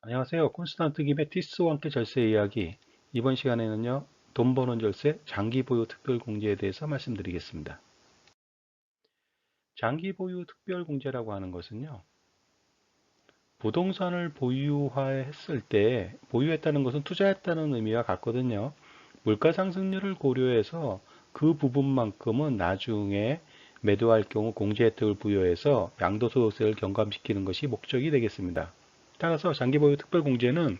안녕하세요. 콘스탄트 김의 티스와 함께 절세 이야기. 이번 시간에는요, 돈 버는 절세 장기 보유 특별 공제에 대해서 말씀드리겠습니다. 장기 보유 특별 공제라고 하는 것은요, 부동산을 보유했을 때 보유했다는 것은 투자했다는 의미와 같거든요. 물가 상승률을 고려해서 그 부분만큼은 나중에 매도할 경우 공제 혜택을 부여해서 양도소득세를 경감시키는 것이 목적이 되겠습니다. 따라서 장기 보유 특별 공제는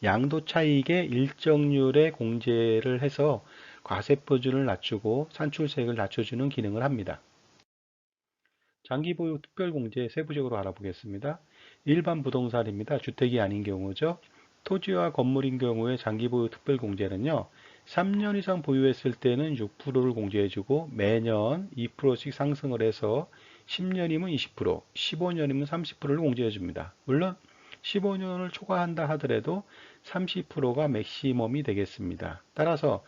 양도 차익의 일정률의 공제를 해서 과세표준을 낮추고 산출세액을 낮춰주는 기능을 합니다. 장기 보유 특별 공제 세부적으로 알아보겠습니다. 일반 부동산입니다. 주택이 아닌 경우죠. 토지와 건물인 경우에 장기 보유 특별 공제는요. 3년 이상 보유했을 때는 6%를 공제해주고 매년 2%씩 상승을 해서 10년이면 20%, 15년이면 30%를 공제해줍니다. 물론 15년을 초과한다 하더라도 30%가 맥시멈이 되겠습니다. 따라서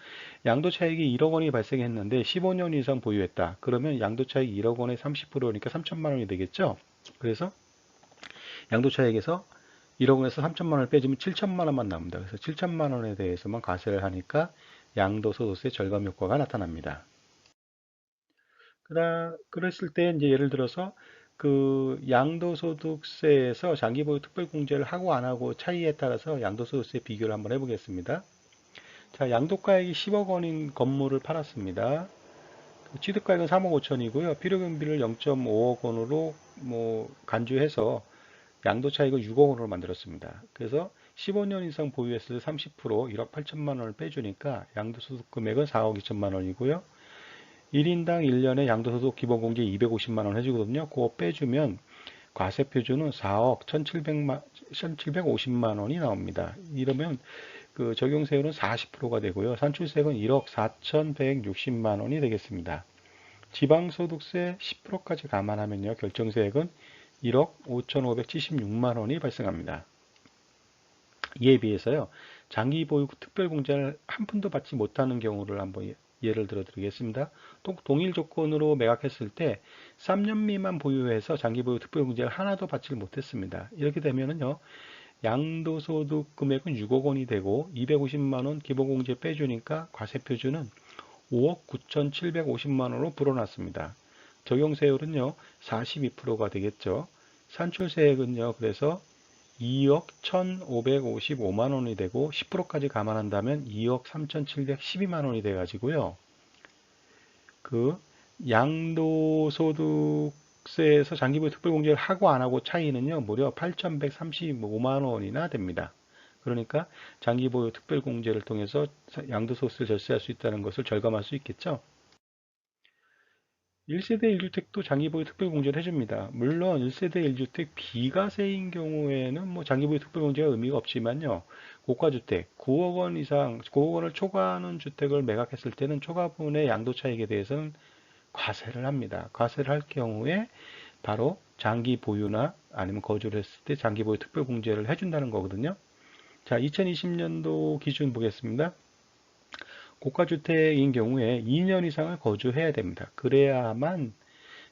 양도차익이 1억 원이 발생했는데 15년 이상 보유했다. 그러면 양도차익 1억 원에 30%니까 3천만 원이 되겠죠. 그래서 양도차익에서 1억 원에서 3천만 원을 빼주면 7천만 원만 남습니다. 그래서 7천만 원에 대해서만 과세를 하니까 양도소득세 절감 효과가 나타납니다. 그랬을 때 이제 예를 들어서 그 양도소득세에서 장기보유 특별공제를 하고 안 하고 차이에 따라서 양도소득세 비교를 한번 해보겠습니다. 자, 양도가액이 10억 원인 건물을 팔았습니다. 취득가액은 3억 5천이고요. 필요경비를 0.5억 원으로 간주해서 양도 차익을 6억 원으로 만들었습니다. 그래서 15년 이상 보유했을 때 30% 1억 8천만 원을 빼주니까 양도소득 금액은 4억 2천만 원이고요. 1인당 1년에 양도소득 기본공제 250만 원 해주거든요. 그거 빼주면 과세표준은 4억 1750만 원이 나옵니다. 이러면 그 적용세율은 40%가 되고요. 산출세액은 1억 4160만 원이 되겠습니다. 지방소득세 10%까지 감안하면요. 결정세액은 1억 5576만 원이 발생합니다. 이에 비해서요. 장기보유 특별공제를 한 푼도 받지 못하는 경우를 한번 예를 들어 드리겠습니다. 또 동일 조건으로 매각했을 때 3년 미만 보유해서 장기보유 특별공제를 하나도 받지 못했습니다. 이렇게 되면은요. 양도소득 금액은 6억 원이 되고 250만 원 기본공제 빼주니까 과세표준은 5억 9,750만 원으로 불어났습니다. 적용세율은요, 42%가 되겠죠. 산출세액은요, 그래서 2억 1,555만 원이 되고 10%까지 감안한다면 2억 3,712만 원이 돼가지고요. 그 양도소득세에서 장기보유 특별공제를 하고 안 하고 차이는요, 무려 8,135만 원이나 됩니다. 그러니까 장기보유 특별공제를 통해서 양도소득세를 절세할 수 있다는 것을 절감할 수 있겠죠. 1세대 1주택도 장기보유 특별공제를 해줍니다. 물론 1세대 1주택 비과세인 경우에는 장기보유 특별공제가 의미가 없지만요. 고가주택 9억 원 이상, 9억 원을 초과하는 주택을 매각했을 때는 초과분의 양도차익에 대해서는 과세를 합니다. 과세를 할 경우에 바로 장기 보유나 아니면 거주를 했을 때 장기 보유 특별 공제를 해준다는 거거든요. 자, 2020년도 기준 보겠습니다. 고가주택인 경우에 2년 이상을 거주해야 됩니다. 그래야만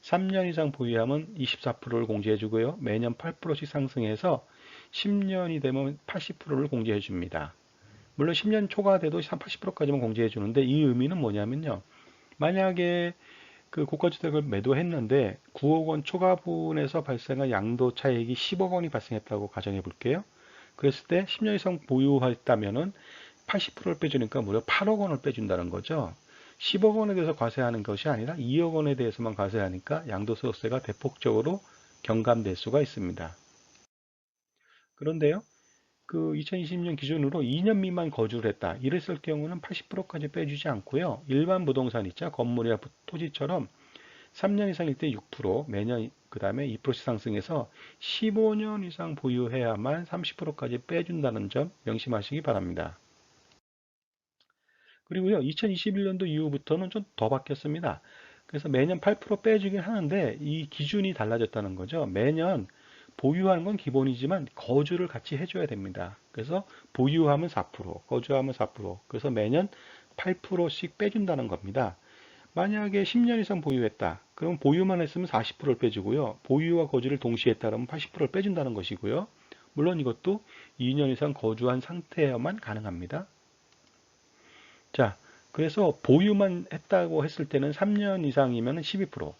3년 이상 보유하면 24%를 공제해 주고요. 매년 8%씩 상승해서 10년이 되면 80%를 공제해 줍니다. 물론 10년 초과돼도 80%까지만 공제해 주는데 이 의미는 뭐냐면요. 만약에 그 고가주택을 매도했는데 9억 원 초과분에서 발생한 양도 차익이 10억 원이 발생했다고 가정해 볼게요. 그랬을 때 10년 이상 보유했다면은 80%를 빼주니까 무려 8억 원을 빼준다는 거죠. 10억 원에 대해서 과세하는 것이 아니라 2억 원에 대해서만 과세하니까 양도소득세가 대폭적으로 경감될 수가 있습니다. 그런데요, 그 2020년 기준으로 2년 미만 거주를 했다. 이랬을 경우는 80%까지 빼주지 않고요. 일반 부동산 있죠. 건물이나 토지처럼 3년 이상일 때 6%, 매년 그 다음에 2%씩 상승해서 15년 이상 보유해야만 30%까지 빼준다는 점 명심하시기 바랍니다. 그리고요, 2021년도 이후부터는 좀 더 바뀌었습니다. 그래서 매년 8% 빼주긴 하는데 이 기준이 달라졌다는 거죠. 매년 보유하는 건 기본이지만 거주를 같이 해줘야 됩니다. 그래서 보유하면 4%, 거주하면 4%, 그래서 매년 8%씩 빼준다는 겁니다. 만약에 10년 이상 보유했다. 그럼 보유만 했으면 40%를 빼주고요. 보유와 거주를 동시에 했다 그러면 80%를 빼준다는 것이고요. 물론 이것도 2년 이상 거주한 상태여만 가능합니다. 자, 그래서 보유만 했다고 했을 때는 3년 이상이면 12%,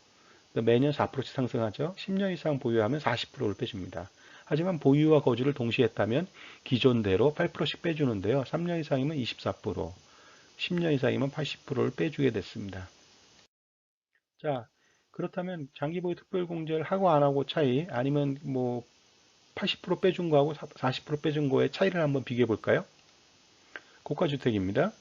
매년 4%씩 상승하죠. 10년 이상 보유하면 40%를 빼줍니다. 하지만 보유와 거주를 동시에 했다면 기존대로 8%씩 빼주는데요. 3년 이상이면 24%, 10년 이상이면 80%를 빼주게 됐습니다. 자, 그렇다면 장기보유 특별공제를 하고 안 하고 차이, 아니면 뭐 80% 빼준 거하고 40% 빼준 거의 차이를 한번 비교해 볼까요? 고가주택입니다.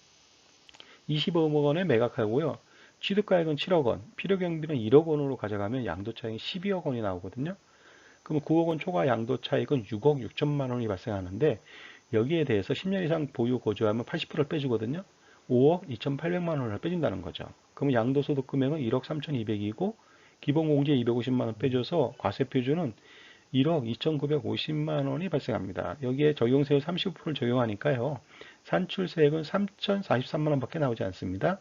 25억 원에 매각하고요. 취득가액은 7억 원, 필요경비는 1억 원으로 가져가면 양도차익이 12억 원이 나오거든요. 그럼 9억 원 초과 양도차익은 6억 6천만 원이 발생하는데, 여기에 대해서 10년 이상 보유 거주하면 80%를 빼주거든요. 5억 2,800만 원을 빼준다는 거죠. 그러면 양도소득 금액은 1억 3,200이고 기본공제 250만 원 빼줘서 과세표준은 1억 2,950만 원이 발생합니다. 여기에 적용세율 35%를 적용하니까요. 산출세액은 3,043만 원밖에 나오지 않습니다.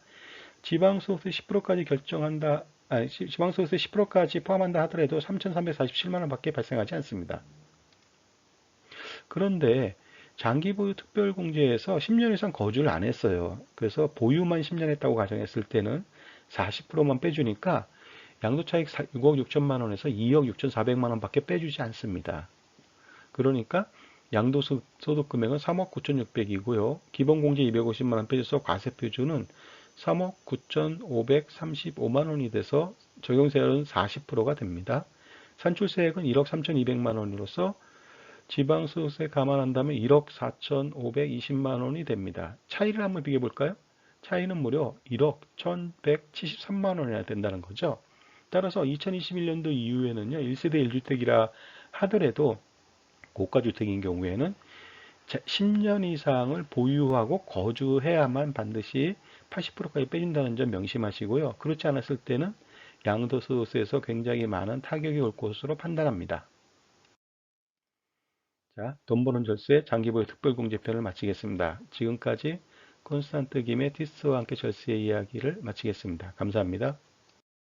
지방소득세 10%까지 결정한다, 지방소득세 10%까지 포함한다 하더라도 3,347만 원밖에 발생하지 않습니다. 그런데 장기보유 특별공제에서 10년 이상 거주를 안 했어요. 그래서 보유만 10년 했다고 가정했을 때는 40%만 빼주니까 양도차익 6억 6천만 원에서 2억 6,400만 원밖에 빼주지 않습니다. 그러니까 양도소득 금액은 3억 9,600이고요. 기본공제 250만 원 빼줘서 과세표준은 3억 9,535만 원이 돼서 적용세율은 40%가 됩니다. 산출세액은 1억 3,200만 원으로서 지방소득세 감안한다면 1억 4,520만 원이 됩니다. 차이를 한번 비교해 볼까요? 차이는 무려 1억 1,173만 원이나 된다는 거죠. 따라서 2021년도 이후에는요, 1세대 1주택이라 하더라도 고가주택인 경우에는 10년 이상을 보유하고 거주해야만 반드시 80%까지 빼준다는 점 명심하시고요. 그렇지 않았을 때는 양도소득세에서 굉장히 많은 타격이 올 것으로 판단합니다. 자, 돈 버는 절세 장기보유 특별공제편을 마치겠습니다. 지금까지 콘스탄트 김의 티스와 함께 절세 이야기를 마치겠습니다. 감사합니다.